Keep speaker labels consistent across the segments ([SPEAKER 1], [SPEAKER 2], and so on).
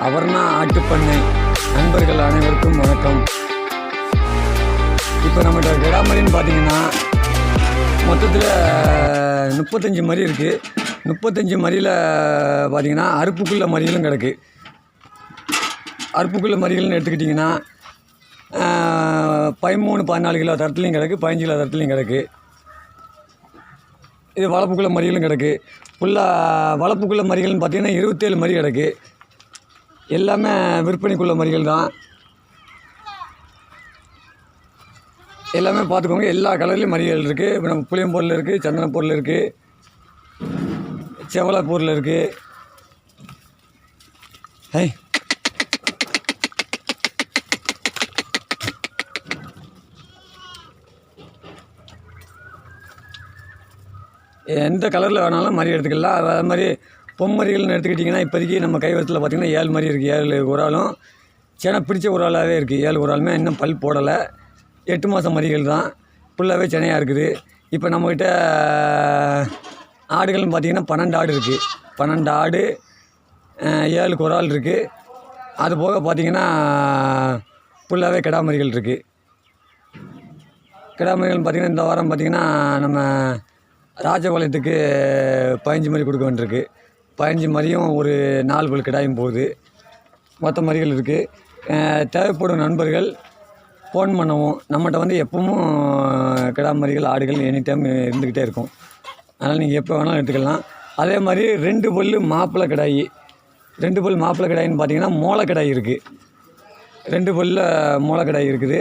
[SPEAKER 1] அவர்னா ஆட்டுப்பண்ணை நண்பர்கள் அனைவருக்கும் வணக்கம். இப்போ நம்மகிட்ட கிடாமரின்னு பார்த்தீங்கன்னா மொத்தத்தில் 35 மரி இருக்குது. 35 மரியில் பார்த்தீங்கன்னா அறுப்புக்குள்ள மரிகளும் கிடக்கு. அறுப்புக்குள்ள மரிகள்னு எடுத்துக்கிட்டிங்கன்னா 13-14 கிலோ தரத்துலையும் கிடக்கு, 15 கிலோ தரத்துலையும் கிடக்கு. இது வளர்ப்புக்குள்ள மரிகளும் கிடக்கு. ஃபுல்லாக வளர்ப்புக்குள்ள மரிகள்னு பார்த்தீங்கன்னா 27 மரி கிடக்கு. எல்லாமே விற்பனைக்குள்ள மரிகள் தான். எல்லாமே பார்த்துக்கோங்க. எல்லா கலர்லேயும் மரிகள் இருக்குது. இப்போ நம்ம புளியம்பொருள் இருக்குது, சந்தனப்பொருள் இருக்குது, செவலை பொருள் இருக்குது. எந்த கலரில் வேணாலும் மரி எடுத்துக்கலாம். அது மாதிரி பொம்மரிகள்னு எடுத்துக்கிட்டிங்கன்னா இப்போதைக்கு நம்ம கைவரத்தில் பார்த்திங்கன்னா 7 மரி இருக்குது. 7 குறாலும் சேனை பிடிச்ச குறாலாகவே இருக்குது. 7 குறாலுமே இன்னும் பல் போடலை. 8 மாதம் மரிகள் தான். ஃபுல்லாகவே சென்னையாக இருக்குது. இப்போ நம்மக்கிட்ட ஆடுகள்னு பார்த்திங்கன்னா 12 ஆடு இருக்குது. 12 ஆடு, 7 குறால் இருக்குது. அது போக பார்த்திங்கன்னா ஃபுல்லாகவே கிடாமரிகள் இருக்குது. கிடாமரிகள்னு பார்த்திங்கன்னா இந்த வாரம் பார்த்திங்கன்னா நம்ம ராஜபாளையத்துக்கு 15 மரி கொடுக்க வேண்டியிருக்கு. 15 மரியும் ஒரு 4 பல் கிடாயும் போகுது. மொத்த மரிகள் இருக்குது. தேவைப்படும் நண்பர்கள் ஃபோன் பண்ணவும். நம்மகிட்ட வந்து எப்பவும் கிடாமரிகள் ஆடுகள் எனி டைம் இருந்துக்கிட்டே இருக்கும். அதனால் நீங்கள் எப்போ வேணாலும் எடுத்துக்கலாம். அதே மாதிரி 2 பல் மாப்பிள்ளை கிடாயி. 2 பல் மாப்பிள்ளை கிடாயின்னு பார்த்தீங்கன்னா மோளை கிடாய் இருக்குது. 2 பல்லில் மோளை கிடாய் இருக்குது.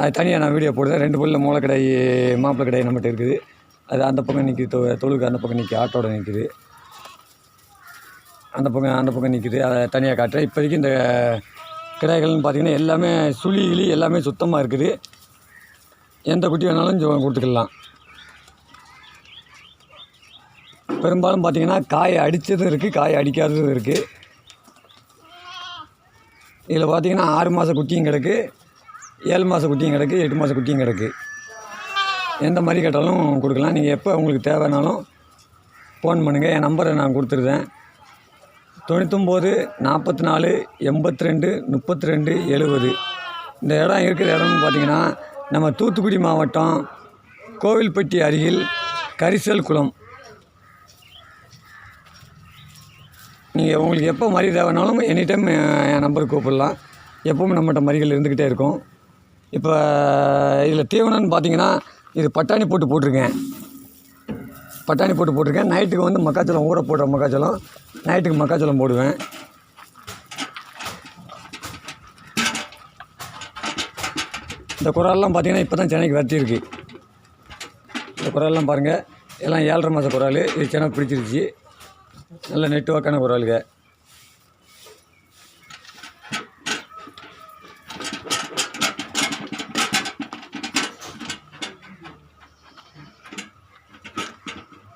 [SPEAKER 1] அது தனியாக நான் வீடியோ போடுறேன். 2 பல்லில் மோளை கிடாய் மாப்பிள்ளை கிடாய் நம்மகிட்ட இருக்குது. அது அந்த பக்கம் நிற்கிது, தொழுக்கு அந்த பக்கம் நிற்கி ஆட்டோட நிற்கிது. அந்த பக்கம் நிற்கிது. அதை தனியாக காட்டுறேன். இப்போதைக்கு இந்த கிடாய்கள்னு பார்த்திங்கன்னா எல்லாமே சுழி கிளி எல்லாமே சுத்தமாக இருக்குது. எந்த குட்டி வேணாலும் கொடுத்துக்கலாம். பெரும்பாலும் பார்த்திங்கன்னா காயை அடித்ததும் இருக்குது, காயை அடிக்காததும் இருக்குது. இதில் பார்த்திங்கன்னா 6 மாத குட்டியும் கிடக்கு, 7 மாத குட்டியும் கிடக்கு, 8 மாத குட்டியும் கிடக்கு. எந்த மாதிரி கேட்டாலும் கொடுக்கலாம். நீங்கள் எப்போ உங்களுக்கு தேவைனாலும் ஃபோன் பண்ணுங்கள். என் நம்பரை நான் கொடுத்துருந்தேன். 99 44 82 32 70. இந்த இடம் இருக்கிற இடம்னு பார்த்திங்கன்னா நம்ம தூத்துக்குடி மாவட்டம் கோவில்பட்டி அருகில் கரிசல் குளம். நீங்கள் உங்களுக்கு எப்போ மரி தேவைனாலும் எனி டைம் என் நம்பருக்கு கூப்பிடலாம். எப்பவும் நம்மகிட்ட மரிகள் இருந்துக்கிட்டே இருக்கும். இப்போ இதில் தீவனம்னு பார்த்திங்கன்னா இது பட்டாணி போட்டிருக்கேன். நைட்டுக்கு வந்து மக்காச்சோளம் ஊற போடுற மக்காச்சோளம். நைட்டுக்கு மக்காச்சோளம் போடுவேன். இந்த குறால்லாம் பார்த்திங்கன்னா இப்போ தான் சென்னைக்கு வரட்டியிருக்கு. இந்த குறால்லாம் பாருங்கள், எல்லாம் 7.5 மாத குறால். இது சென்னை பிடிச்சிருச்சு. நல்ல நெட்வொர்க்கான குறாலுங்க.